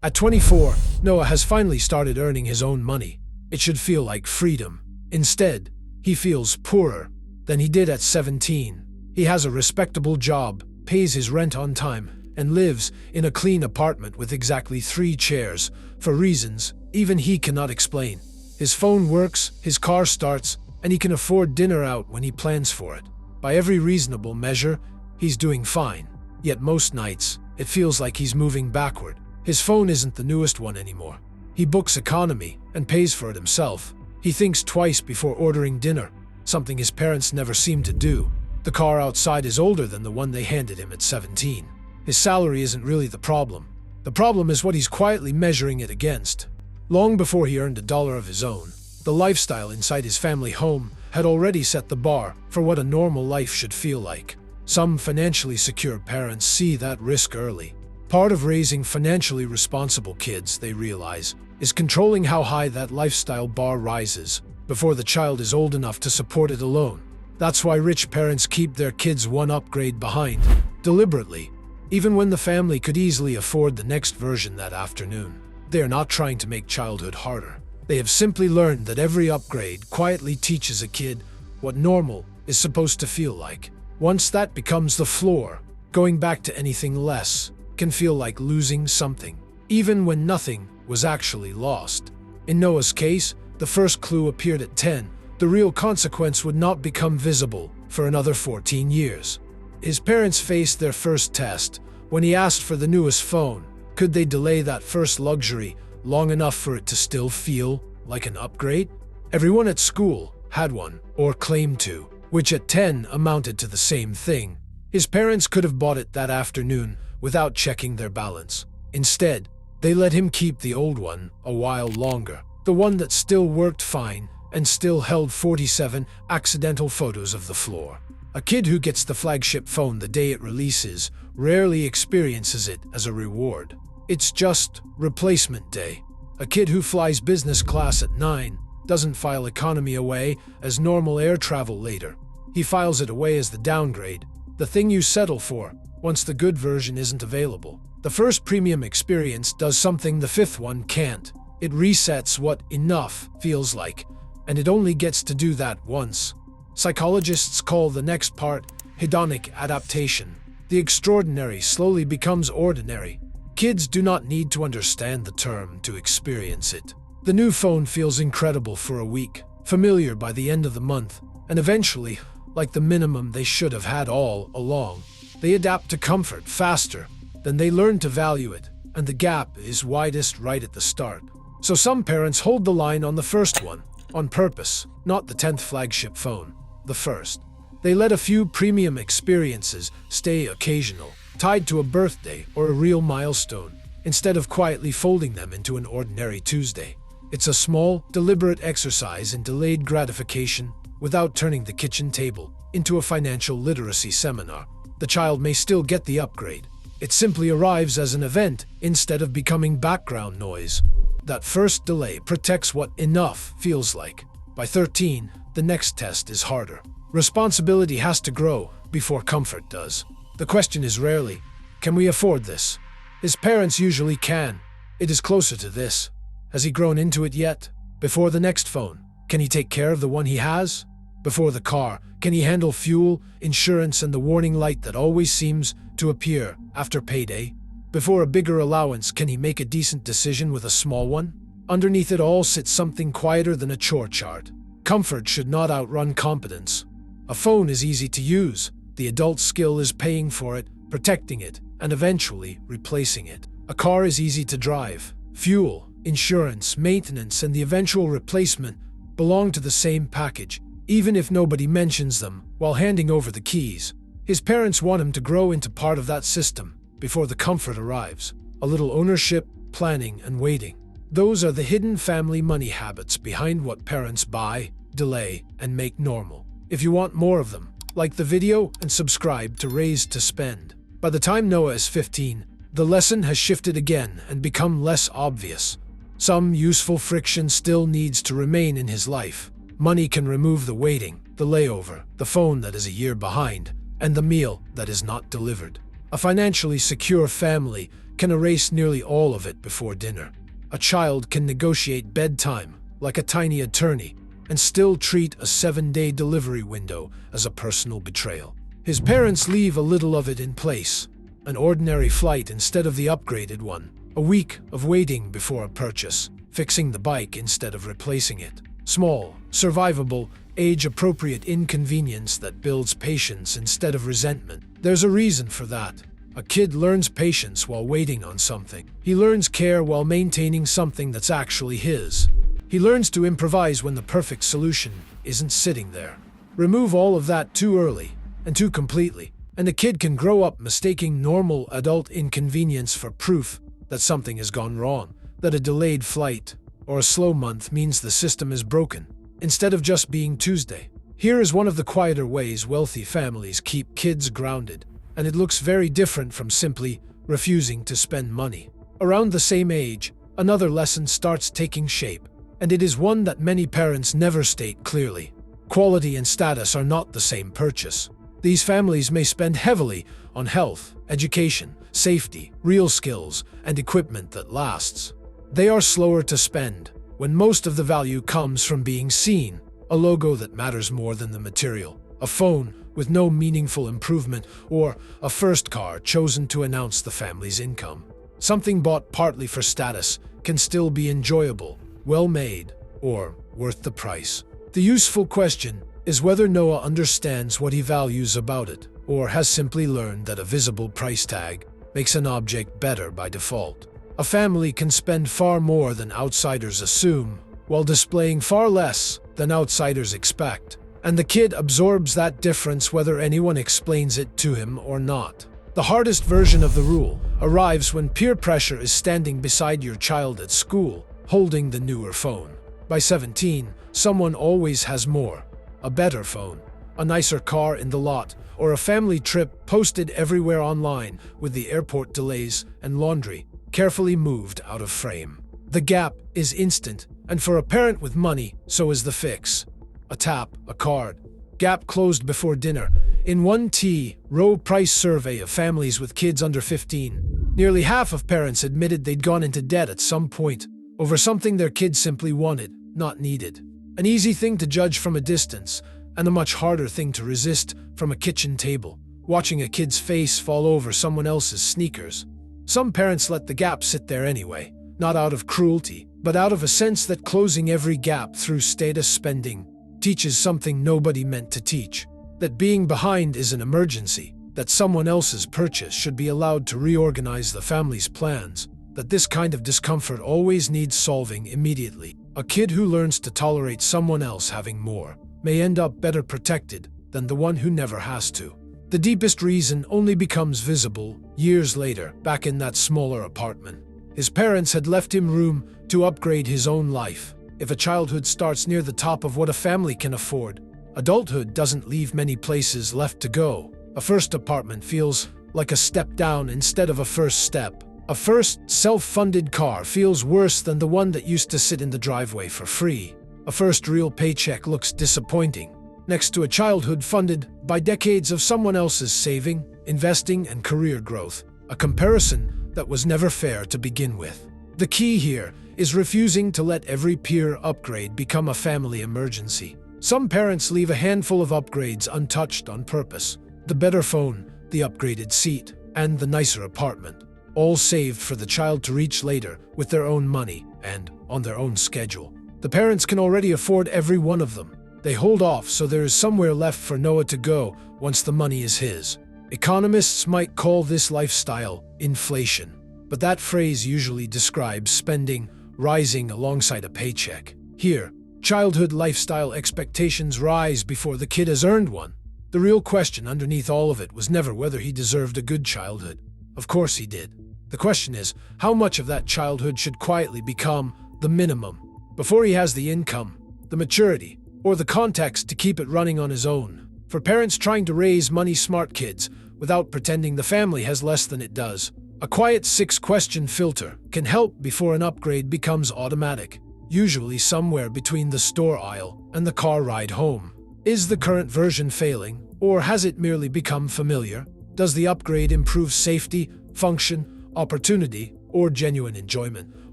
At 24, Noah has finally started earning his own money. It should feel like freedom. Instead, he feels poorer than he did at 17. He has a respectable job, pays his rent on time, and lives in a clean apartment with exactly 3 chairs, for reasons even he cannot explain. His phone works, his car starts, and he can afford dinner out when he plans for it. By every reasonable measure, he's doing fine. Yet most nights, it feels like he's moving backward. His phone isn't the newest one anymore. He books economy and pays for it himself. He thinks twice before ordering dinner, something his parents never seem to do. The car outside is older than the one they handed him at 17. His salary isn't really the problem. The problem is what he's quietly measuring it against. Long before he earned $1 of his own, the lifestyle inside his family home had already set the bar for what a normal life should feel like. Some financially secure parents see that risk early. Part of raising financially responsible kids, they realize, is controlling how high that lifestyle bar rises before the child is old enough to support it alone. That's why rich parents keep their kids one upgrade behind, deliberately, even when the family could easily afford the next version that afternoon. They are not trying to make childhood harder. They have simply learned that every upgrade quietly teaches a kid what normal is supposed to feel like. Once that becomes the floor, going back to anything less can feel like losing something, even when nothing was actually lost. In Noah's case, the first clue appeared at 10. The real consequence would not become visible for another 14 years. His parents faced their first test when he asked for the newest phone. Could they delay that first luxury long enough for it to still feel like an upgrade? Everyone at school had one, or claimed to, which at 10 amounted to the same thing. His parents could have bought it that afternoon without checking their balance. Instead, they let him keep the old one a while longer, the one that still worked fine and still held 47 accidental photos of the floor. A kid who gets the flagship phone the day it releases rarely experiences it as a reward. It's just replacement day. A kid who flies business class at 9 doesn't file economy away as normal air travel later. He files it away as the downgrade, the thing you settle for once the good version isn't available. The first premium experience does something the fifth one can't. It resets what enough feels like, and it only gets to do that once. Psychologists call the next part hedonic adaptation. The extraordinary slowly becomes ordinary. Kids do not need to understand the term to experience it. The new phone feels incredible for a week, familiar by the end of the month, and eventually, like the minimum they should have had all along. They adapt to comfort faster than they learn to value it, and the gap is widest right at the start. So some parents hold the line on the first one, on purpose, not the 10th flagship phone, the first. They let a few premium experiences stay occasional, tied to a birthday or a real milestone, instead of quietly folding them into an ordinary Tuesday. It's a small, deliberate exercise in delayed gratification without turning the kitchen table into a financial literacy seminar. The child may still get the upgrade. It simply arrives as an event instead of becoming background noise. That first delay protects what enough feels like. By 13, the next test is harder. Responsibility has to grow before comfort does. The question is rarely, can we afford this? His parents usually can. It is closer to this. Has he grown into it yet? Before the next phone, can he take care of the one he has? Before the car, can he handle fuel, insurance, and the warning light that always seems to appear after payday? Before a bigger allowance, can he make a decent decision with a small one? Underneath it all sits something quieter than a chore chart. Comfort should not outrun competence. A phone is easy to use. The adult skill is paying for it, protecting it, and eventually replacing it. A car is easy to drive. Fuel, insurance, maintenance, and the eventual replacement belong to the same package, even if nobody mentions them while handing over the keys. His parents want him to grow into part of that system before the comfort arrives. A little ownership, planning, and waiting. Those are the hidden family money habits behind what parents buy, delay, and make normal. If you want more of them, like the video and subscribe to Raised to Spend. By the time Noah is 15, the lesson has shifted again and become less obvious. Some useful friction still needs to remain in his life. Money can remove the waiting, the layover, the phone that is a year behind, and the meal that is not delivered. A financially secure family can erase nearly all of it before dinner. A child can negotiate bedtime like a tiny attorney and still treat a 7-day delivery window as a personal betrayal. His parents leave a little of it in place, an ordinary flight instead of the upgraded one, a week of waiting before a purchase, fixing the bike instead of replacing it. Small, survivable, age-appropriate inconvenience that builds patience instead of resentment. There's a reason for that. A kid learns patience while waiting on something. He learns care while maintaining something that's actually his. He learns to improvise when the perfect solution isn't sitting there. Remove all of that too early and too completely, and the kid can grow up mistaking normal adult inconvenience for proof that something has gone wrong, that a delayed flight or a slow month means the system is broken, instead of just being Tuesday. Here is one of the quieter ways wealthy families keep kids grounded, and it looks very different from simply refusing to spend money. Around the same age, another lesson starts taking shape, and it is one that many parents never state clearly. Quality and status are not the same purchase. These families may spend heavily on health, education, safety, real skills, and equipment that lasts. They are slower to spend, when most of the value comes from being seen, a logo that matters more than the material, a phone with no meaningful improvement, or a first car chosen to announce the family's income. Something bought partly for status can still be enjoyable, well-made, or worth the price. The useful question is whether Noah understands what he values about it, or has simply learned that a visible price tag makes an object better by default. A family can spend far more than outsiders assume, while displaying far less than outsiders expect, and the kid absorbs that difference whether anyone explains it to him or not. The hardest version of the rule arrives when peer pressure is standing beside your child at school, holding the newer phone. By 17, someone always has more. A better phone, a nicer car in the lot, or a family trip posted everywhere online with the airport delays and laundry carefully moved out of frame. The gap is instant, and for a parent with money, so is the fix. A tap, a card. Gap closed before dinner. In one T-row price survey of families with kids under 15, nearly half of parents admitted they'd gone into debt at some point over something their kids simply wanted, not needed. An easy thing to judge from a distance, and a much harder thing to resist from a kitchen table, watching a kid's face fall over someone else's sneakers. Some parents let the gap sit there anyway, not out of cruelty, but out of a sense that closing every gap through status spending teaches something nobody meant to teach. That being behind is an emergency, that someone else's purchase should be allowed to reorganize the family's plans, that this kind of discomfort always needs solving immediately. A kid who learns to tolerate someone else having more may end up better protected than the one who never has to. The deepest reason only becomes visible years later, back in that smaller apartment. His parents had left him room to upgrade his own life. If a childhood starts near the top of what a family can afford, adulthood doesn't leave many places left to go. A first apartment feels like a step down instead of a first step. A first self-funded car feels worse than the one that used to sit in the driveway for free. A first real paycheck looks disappointing next to a childhood funded by decades of someone else's saving, investing, and career growth, a comparison that was never fair to begin with. The key here is refusing to let every peer upgrade become a family emergency. Some parents leave a handful of upgrades untouched on purpose. The better phone, the upgraded seat, and the nicer apartment, all saved for the child to reach later with their own money and on their own schedule. The parents can already afford every one of them. They hold off so there is somewhere left for Noah to go once the money is his. Economists might call this lifestyle inflation, but that phrase usually describes spending rising alongside a paycheck. Here, childhood lifestyle expectations rise before the kid has earned one. The real question underneath all of it was never whether he deserved a good childhood. Of course he did. The question is, how much of that childhood should quietly become the minimum before he has the income, the maturity, or the context to keep it running on his own? For parents trying to raise money-smart kids without pretending the family has less than it does, a quiet 6-question filter can help before an upgrade becomes automatic, usually somewhere between the store aisle and the car ride home. Is the current version failing, or has it merely become familiar? Does the upgrade improve safety, function, opportunity, or genuine enjoyment?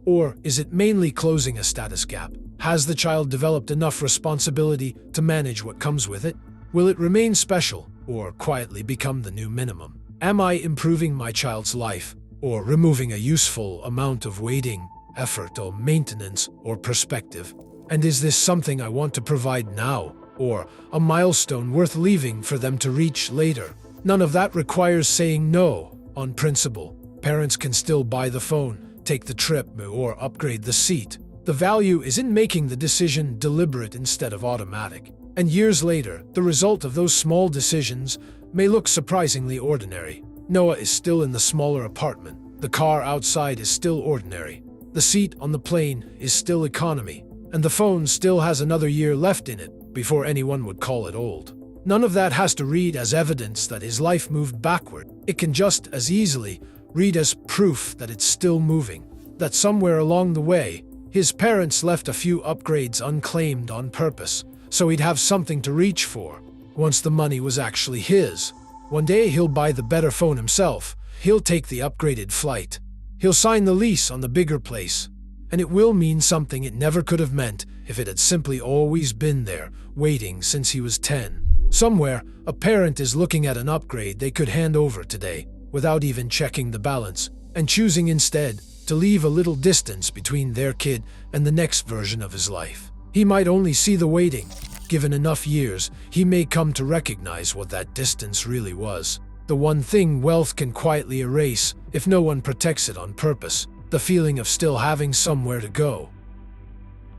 Or is it mainly closing a status gap? Has the child developed enough responsibility to manage what comes with it? Will it remain special, or quietly become the new minimum? Am I improving my child's life, or removing a useful amount of waiting, effort, or maintenance, or perspective? And is this something I want to provide now, or a milestone worth leaving for them to reach later? None of that requires saying no on principle. Parents can still buy the phone, take the trip, or upgrade the seat. The value is in making the decision deliberate instead of automatic. And years later, the result of those small decisions may look surprisingly ordinary. Noah is still in the smaller apartment. The car outside is still ordinary. The seat on the plane is still economy. And the phone still has another year left in it before anyone would call it old. None of that has to read as evidence that his life moved backward. It can just as easily read as proof that it's still moving, that somewhere along the way, his parents left a few upgrades unclaimed on purpose, so he'd have something to reach for once the money was actually his. One day he'll buy the better phone himself, he'll take the upgraded flight, he'll sign the lease on the bigger place, and it will mean something it never could have meant if it had simply always been there, waiting since he was 10. Somewhere, a parent is looking at an upgrade they could hand over today, without even checking the balance, and choosing instead to leave a little distance between their kid and the next version of his life. He might only see the waiting. Given enough years, he may come to recognize what that distance really was. The one thing wealth can quietly erase if no one protects it on purpose, the feeling of still having somewhere to go.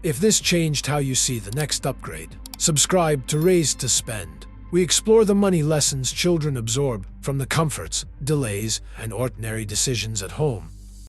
If this changed how you see the next upgrade, subscribe to Raised to Spend. We explore the money lessons children absorb from the comforts, delays, and ordinary decisions at home.